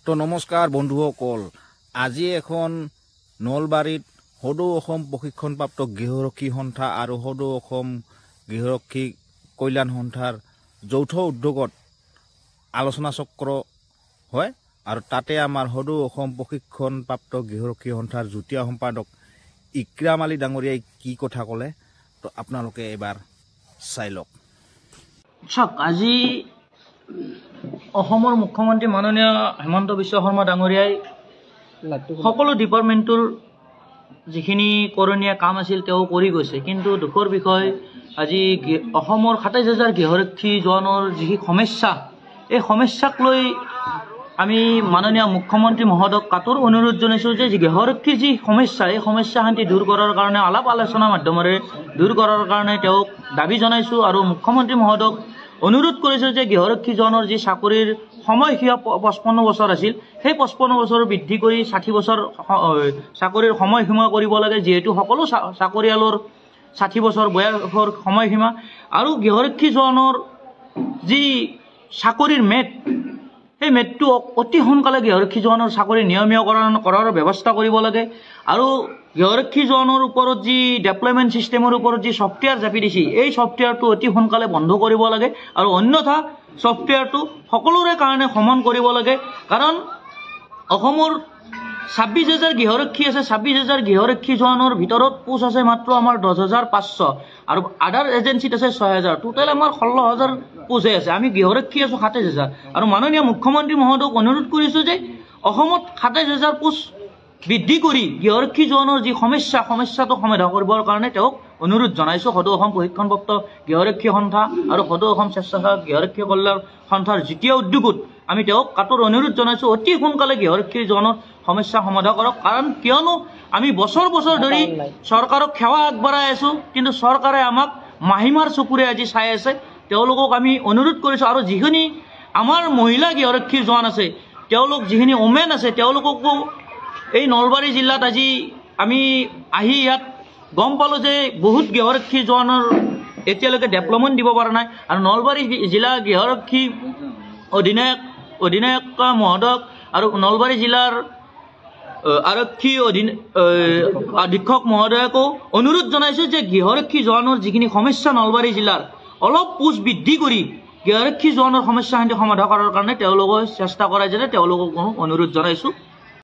তো নমস্কাৰ বন্ধুসকল, আজি এখন নলবাৰীত সদৌ অসম প্ৰশিক্ষণপ্ৰাপ্ত গৃহৰক্ষী সন্থা আৰু সদৌ অসম গৃহৰক্ষী কল্যাণ সন্থাৰ যৌথ উদ্যোগত আলোচনা চক্ৰ হয় আৰু তাতে আমাৰ সদৌ অসম প্ৰশিক্ষণপ্ৰাপ্ত গৃহৰক্ষী সন্থাৰ যুটীয়া সম্পাদক ইক্ৰাম আলী ডাঙৰীয়াই কি কথা ক'লে তো আপোনালোকে এবাৰ চাই লওক। আজি অসমৰ মুখ্যমন্ত্ৰী মাননীয় হেমন্ত বিশ্ব শৰ্মা ডাঙৰীয়াই সকলো ডিপাৰ্টমেণ্টৰ যিখিনি কৰণীয় কাম আছিল তেওঁ কৰি গৈছে, কিন্তু দুখৰ বিষয় আজি অসমৰ ২৭,০০০ গৃহৰক্ষী জোৱানৰ যি সমস্যা, এই সমস্যাক লৈ আমি মাননীয় মুখ্যমন্ত্ৰী মহোদয়ক কাতৰ অনুৰোধ জনাইছোঁ যে গৃহৰক্ষীৰ যি সমস্যা, এই সমস্যা শান্তি দূৰ কৰাৰ কাৰণে আলাপ আলোচনাৰ মাধ্যমেৰে দূৰ কৰাৰ কাৰণে তেওঁক দাবী জনাইছোঁ আৰু মুখ্যমন্ত্ৰী মহোদয়ক অনুৰোধ কৰিছোঁ যে গৃহৰক্ষী জোৱানৰ যি চাকৰিৰ সময়সীমা ৫৫ বছৰ আছিল, সেই ৫৫ বছৰ বৃদ্ধি কৰি ৬০ বছৰ চাকৰিৰ সময়সীমা কৰিব লাগে, যিহেতু সকলো চাকৰিয়ালৰ ৬০ বছৰ বয়সৰ সময়সীমা। আৰু গৃহৰক্ষী জোৱানৰ যি চাকৰিৰ মেট, সেই মেটটো অতি সোনকালে গৃহৰক্ষী জোৱানৰ চাকৰি নিয়মীয়কৰণ কৰাৰ ব্যৱস্থা কৰিব লাগে। আৰু গৃহৰক্ষী জোৱানৰ ওপৰত যি ডেপ্লয়মেণ্ট ছিষ্টেমৰ ওপৰত যি ছফ্টৱেৰ জাপি দিছে, এই ছফ্টৱেৰটো অতি সোনকালে বন্ধ কৰিব লাগে আৰু অন্যথা ছফ্টৱেৰটো সকলোৰে কাৰণে সমান কৰিব লাগে। কাৰণ অসমৰ ২৬,০০০ গৃহৰক্ষী আছে, ২৬,০০০ গৃহৰক্ষী জোৱানৰ ভিতৰত পোষ্ট আছে মাত্ৰ আমাৰ ১০,৫০০ আৰু আদাৰ এজেঞ্চিত আছে ৬,০০০, টোটেল আমাৰ ১৬,০০০ পোষ্টহে আছে। আমি গৃহৰক্ষী আছোঁ ২৭,০০০ আৰু মাননীয় মুখ্যমন্ত্ৰী মহোদয়ক অনুৰোধ কৰিছোঁ যে অসমত ২৭,০০০ পোষ্ট বৃদ্ধি কৰি গৃহৰক্ষী জোৱানৰ যি সমস্যাটো সমাধান কৰিবৰ কাৰণে তেওঁক অনুৰোধ জনাইছোঁ। সদৌ অসম প্ৰশিক্ষণপ্ৰাপ্ত গৃহৰক্ষী সন্থা আৰু সদৌ অসম স্বেচ্ছাসেৱক গৃহৰক্ষী কল্যাণ সন্থাৰ যুটীয়া উদ্যোগত আমি তেওঁক কাতৰ অনুৰোধ জনাইছোঁ অতি সোনকালে গৃহৰক্ষী জোৱানৰ সমস্যা সমাধান কৰক। কাৰণ কিয়নো আমি বছৰ বছৰ ধৰি চৰকাৰক সেৱা আগবঢ়াই আছোঁ, কিন্তু চৰকাৰে আমাক মাহিমাৰ চকুৰে আজি চাই আছে। তেওঁলোকক আমি অনুৰোধ কৰিছোঁ আৰু যিখিনি আমাৰ মহিলা গৃহৰক্ষী জোৱান আছে, তেওঁলোক যিখিনি ওমেন আছে, তেওঁলোককো এই নলবাৰী জিলাত আজি আমি আহি ইয়াত গম পালোঁ যে বহুত গৃহৰক্ষী জোৱানৰ এতিয়ালৈকে ডেভেলপমেণ্ট দিব পৰা নাই। আৰু নলবাৰী জিলা গৃহৰক্ষী অধিনায়ক মহোদয়ক আৰু নলবাৰী জিলাৰ আৰক্ষী অধীক্ষক মহোদয়কো অনুৰোধ জনাইছোঁ যে গৃহৰক্ষী জোৱানৰ যিখিনি সমস্যা নলবাৰী জিলাৰ, অলপ পোষ্ট বৃদ্ধি কৰি গৃহৰক্ষী জোৱানৰ সমস্যাখিনি সমাধান কৰাৰ কাৰণে তেওঁলোকে চেষ্টা কৰে যেনে তেওঁলোকক অনুৰোধ জনাইছোঁ।